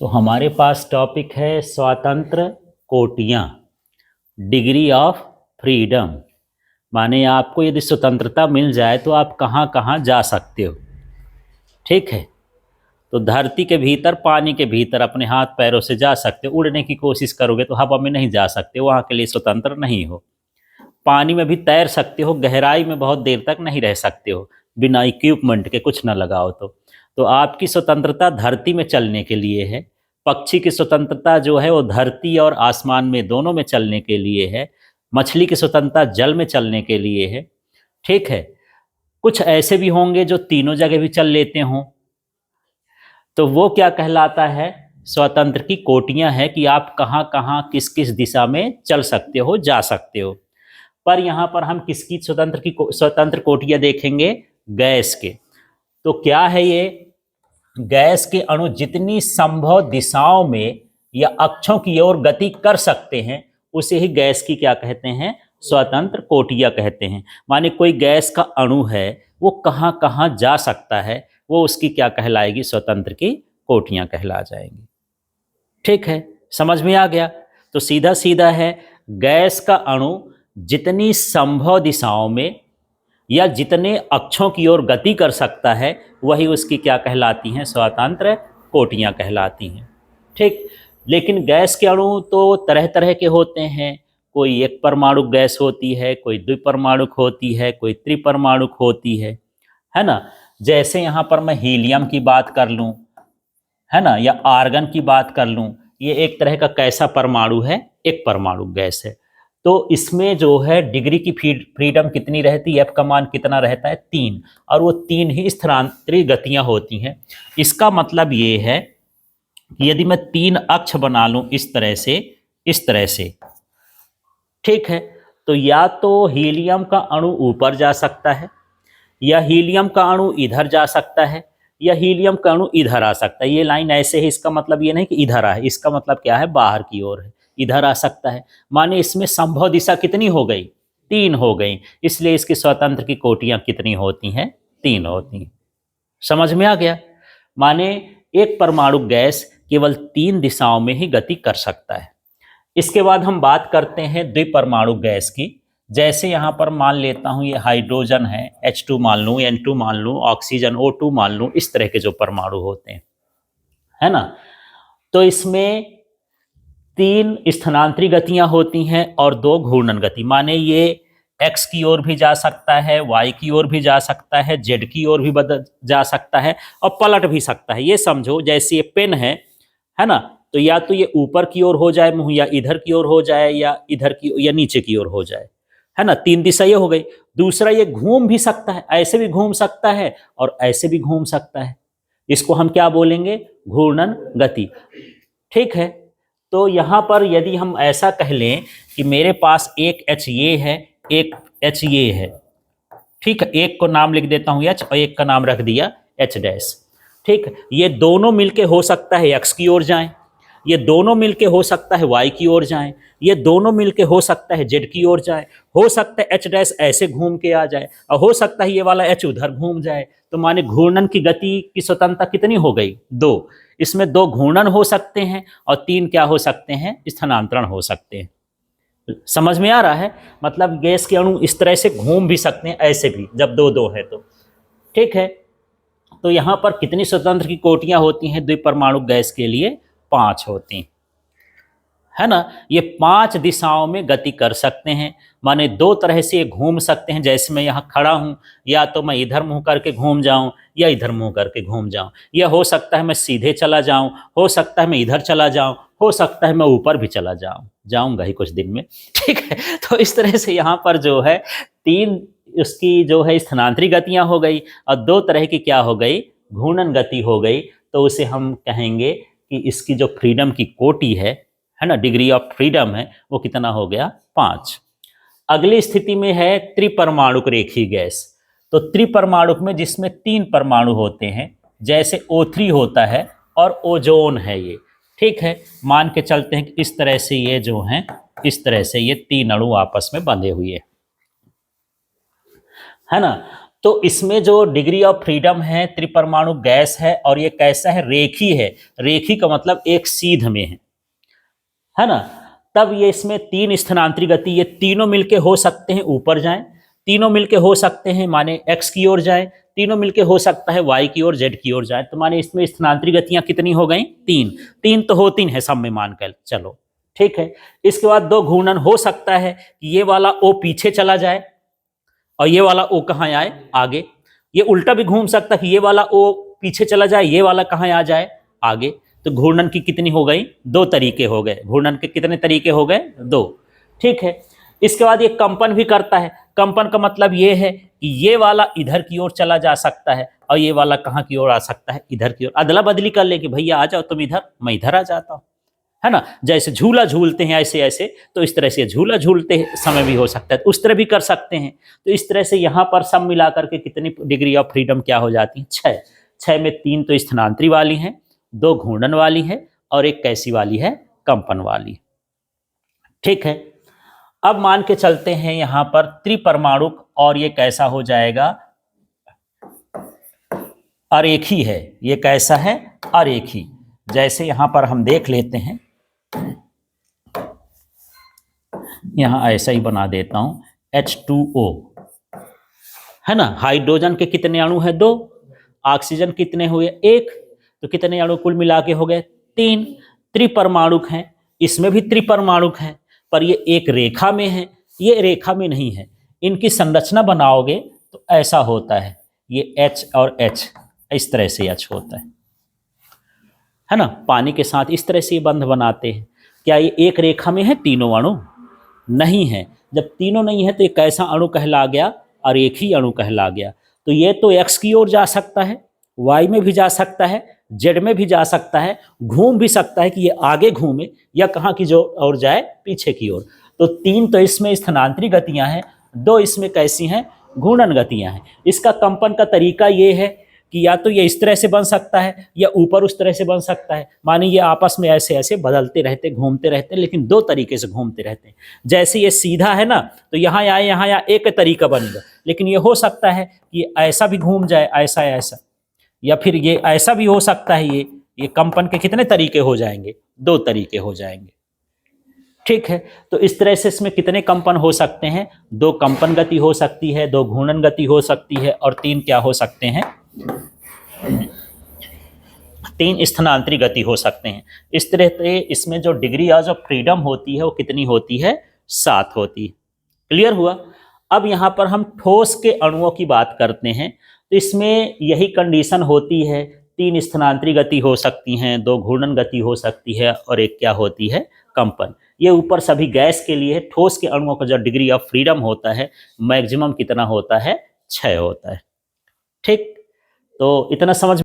तो हमारे पास टॉपिक है स्वतंत्र कोटियाँ, डिग्री ऑफ फ्रीडम। माने आपको यदि स्वतंत्रता मिल जाए तो आप कहाँ कहाँ जा सकते हो। ठीक है, तो धरती के भीतर, पानी के भीतर अपने हाथ पैरों से जा सकते हो। उड़ने की कोशिश करोगे तो हवा में नहीं जा सकते, वहाँ के लिए स्वतंत्र नहीं हो। पानी में भी तैर सकते हो, गहराई में बहुत देर तक नहीं रह सकते हो बिना इक्विपमेंट के, कुछ ना लगाओ तो आपकी स्वतंत्रता धरती में चलने के लिए है। पक्षी की स्वतंत्रता जो है वो धरती और आसमान में दोनों में चलने के लिए है। मछली की स्वतंत्रता जल में चलने के लिए है। ठीक है, कुछ ऐसे भी होंगे जो तीनों जगह भी चल लेते हों, तो वो क्या कहलाता है, स्वतंत्र की कोटियां हैं कि आप कहाँ कहाँ किस किस दिशा में चल सकते हो, जा सकते हो। पर यहाँ पर हम किसकी स्वतंत्र कोटियां देखेंगे? गैस के। तो क्या है ये? गैस के अणु जितनी संभव दिशाओं में या अक्षों की ओर गति कर सकते हैं उसे ही गैस की क्या कहते हैं? स्वतंत्र कोटियां कहते हैं। माने कोई गैस का अणु है, वो कहाँ कहाँ जा सकता है, वो उसकी क्या कहलाएगी? स्वतंत्र की कोटियां कहला जाएंगी। ठीक है, समझ में आ गया? तो सीधा सीधा है, गैस का अणु जितनी संभव दिशाओं में या जितने अक्षों की ओर गति कर सकता है वही उसकी क्या कहलाती हैं? स्वतंत्र कोटियां कहलाती हैं। ठीक, लेकिन गैस के अणु तो तरह तरह के होते हैं। कोई एक परमाणु गैस होती है, कोई द्विपरमाणुक होती है, कोई त्रिपरमाणुक होती है ना। जैसे यहाँ पर मैं हीलियम की बात कर लूँ, है ना, या आर्गन की बात कर लूँ, ये एक तरह का कैसा परमाणु है? एक परमाणु गैस है। तो इसमें जो है डिग्री की फ्रीडम कितनी रहती है? एफ का मान कितना रहता है? 3। और वो 3 ही स्थानांतरित गतियां होती हैं। इसका मतलब ये है कि यदि मैं 3 अक्ष बना लूं इस तरह से, इस तरह से, ठीक है, तो या तो हीलियम का अणु ऊपर जा सकता है, या हीलियम का अणु इधर जा सकता है, या हीलियम का अणु इधर आ सकता है। ये लाइन ऐसे है, इसका मतलब ये नहीं कि इधर आए, इसका मतलब क्या है? बाहर की ओर है, इधर आ सकता है। माने इसमें संभव दिशा कितनी हो गई? 3 हो गई। इसलिए इसकी स्वतंत्र की कोटियां कितनी होती हैं? 3 होती हैं। समझ में आ गया? माने एक परमाणु गैस केवल 3 दिशाओं में ही गति कर सकता है। इसके बाद हम बात करते हैं द्विपरमाणु गैस की। जैसे यहाँ पर मान लेता हूँ ये हाइड्रोजन है, H2 मान लूँ, N2 मान लूँ, ऑक्सीजन O2 मान लूँ, इस तरह के जो परमाणु होते हैं, है ना। तो इसमें 3 स्थानांतरित गतियां होती हैं और 2 घूर्णन गति। माने ये x की ओर भी जा सकता है, y की ओर भी जा सकता है, z की ओर भी बदल जा सकता है और पलट भी सकता है। ये समझो जैसे ये पेन है ना, तो या तो ये ऊपर की ओर हो जाए मुंह, या इधर की ओर हो जाए, या इधर की या नीचे की ओर हो जाए, है ना। 3 दिशा ये हो गई। दूसरा, ये घूम भी सकता है, ऐसे भी घूम सकता है और ऐसे भी घूम सकता है। इसको हम क्या बोलेंगे? घूर्णन गति। ठीक है, तो यहां पर यदि हम ऐसा कह लें कि मेरे पास एक एच ये है, एक एच ये है, ठीक है, एक को नाम लिख देता हूं एच और एक का नाम रख दिया एच डैश। ठीक, ये दोनों मिलके हो सकता है एक्स की ओर जाएं, ये दोनों मिलके हो सकता है वाई की ओर जाएं, ये दोनों मिलके हो सकता है जेड की ओर जाए, हो सकता है एच डैश ऐसे घूम के आ जाए, और हो सकता है ये वाला एच उधर घूम जाए। तो माने घूर्णन की गति की स्वतंत्रता कितनी हो गई? 2। इसमें 2 घूर्णन हो सकते हैं और 3 क्या हो सकते हैं? स्थानांतरण हो सकते हैं। समझ में आ रहा है? मतलब गैस के अणु इस तरह से घूम भी सकते हैं, ऐसे भी, जब 2-2 है तो। ठीक है, तो यहां पर कितनी स्वतंत्र की कोटियां होती हैं द्विपरमाणु गैस के लिए? 5 होती हैं, है ना। ये 5 दिशाओं में गति कर सकते हैं। माने 2 तरह से ये घूम सकते हैं। जैसे मैं यहाँ खड़ा हूँ, या तो मैं इधर मुंह करके घूम जाऊं या इधर मुंह करके घूम जाऊं, या हो सकता है मैं सीधे चला जाऊं, हो सकता है मैं इधर चला जाऊं, हो सकता है मैं ऊपर भी चला जाऊंगा ही कुछ दिन में। ठीक है, तो इस तरह से यहाँ पर जो है 3 उसकी जो है स्थानांतरित गतियां हो गई और 2 तरह की क्या हो गई? घूर्णन गति हो गई। तो उसे हम कहेंगे कि इसकी जो फ्रीडम की कोटि है ना, डिग्री ऑफ फ्रीडम है, वो कितना हो गया? 5। अगली स्थिति में है त्रिपरमाणुक रेखीय गैस। तो त्रिपरमाणुक में जिसमें 3 परमाणु होते हैं, जैसे O3 होता है और ओजोन है ये। ठीक है, मान के चलते हैं कि इस तरह से ये जो हैं, इस तरह से ये 3 अणु आपस में बंधे हुए है ना। तो इसमें जो डिग्री ऑफ फ्रीडम है त्रिपरमाणु गैस है, और ये कैसा है, रेखी है। रेखी का मतलब एक सीध में है ना। तब ये इसमें तीन स्थानांतरी गति, ये तीनों मिलके हो सकते हैं ऊपर जाएं, तीनों मिलके हो सकते हैं माने एक्स की ओर जाएं, तीनों मिलके हो सकता है वाई की ओर, जेड की ओर जाए। तो माने इसमें स्थानांतरी गतियां कितनी हो गई, तीन। तीन तो होती है सब में मान कर चलो, ठीक है। इसके बाद दो घूर्णन हो सकता है कि ये वाला ओ पीछे चला जाए और ये वाला ओ कहाँ आए, आगे। ये उल्टा भी घूम सकता है कि ये वाला ओ पीछे चला जाए, ये वाला कहाँ आ जाए, आगे। तो घूर्णन की कितनी हो गई, दो तरीके हो गए। घूर्णन के कितने तरीके हो गए, दो, ठीक है। इसके बाद ये कंपन भी करता है। कंपन का मतलब ये है कि ये वाला इधर की ओर चला जा सकता है और ये वाला कहाँ की ओर आ सकता है, इधर की ओर। अदला बदली कर ले कि भैया आ जाओ तुम इधर, मैं इधर आ जाता हूँ, है ना। जैसे झूला झूलते हैं ऐसे ऐसे, तो इस तरह से झूला झूलते समय भी हो सकता है, तो उस तरह भी कर सकते हैं। तो इस तरह से यहाँ पर सब मिलाकर के कितनी डिग्री ऑफ फ्रीडम क्या हो जाती है, छः। छः में तीन तो स्थानांतरी वाली हैं, दो घूर्णन वाली है और एक कैसी वाली है, कंपन वाली, ठीक है। अब मान के चलते हैं यहां पर त्रिपरमाणुक, और ये कैसा हो जाएगा, अरेखी है। ये कैसा है, अरेखी। जैसे यहां पर हम देख लेते हैं, यहां ऐसा ही बना देता हूं, H2O है ना। हाइड्रोजन के कितने अणु हैं, दो। ऑक्सीजन कितने हुए, एक। तो कितने अणु कुल मिला के हो गए, तीन। त्रिपरमाणुक हैं, इसमें भी त्रिपरमाणुक हैं, पर ये एक रेखा में है, ये रेखा में नहीं है। इनकी संरचना बनाओगे तो ऐसा होता है, ये H और H इस तरह से H होता है ना। पानी के साथ इस तरह से ये बंध बनाते हैं। क्या ये एक रेखा में है तीनों अणु, नहीं है। जब तीनों नहीं है तो ये कैसा अणु कहला गया, अरेखी अणु कहला गया। तो ये तो एक्स की ओर जा सकता है, वाई में भी जा सकता है, जेड में भी जा सकता है, घूम भी सकता है कि ये आगे घूमे या कहाँ की जो और जाए, पीछे की ओर। तो तीन तो इसमें स्थानांतरी गतियां हैं, दो इसमें कैसी हैं, घूर्णन गतियां हैं। इसका कंपन का तरीका ये है कि या तो ये इस तरह से बन सकता है या ऊपर उस तरह से बन सकता है। माने ये आपस में ऐसे ऐसे बदलते रहते, घूमते रहते, लेकिन दो तरीके से घूमते रहते हैं। जैसे ये सीधा है ना, तो यहाँ आए यहाँ या एक तरीका बनेगा, लेकिन ये हो सकता है कि ऐसा भी घूम जाए, ऐसा ऐसा, या फिर ये ऐसा भी हो सकता है। ये कंपन के कितने तरीके हो जाएंगे, दो तरीके हो जाएंगे, ठीक है। तो इस तरह से इसमें कितने कंपन हो सकते हैं, दो कंपन गति हो सकती है, दो घूर्णन गति हो सकती है, और तीन क्या हो सकते हैं, तीन स्थानांतरी गति हो सकते हैं। इस तरह से इसमें जो डिग्री ऑफ फ्रीडम होती है वो कितनी होती है, 7 होती है। क्लियर हुआ। अब यहाँ पर हम ठोस के अणुओं की बात करते हैं, तो इसमें यही कंडीशन होती है, तीन स्थानांतरी गति हो सकती हैं, दो घूर्णन गति हो सकती है, और एक क्या होती है, कंपन। ये ऊपर सभी गैस के लिए। ठोस के अणुओं का जो डिग्री ऑफ फ्रीडम होता है मैक्सिमम कितना होता है, 6 होता है, ठीक। तो इतना समझ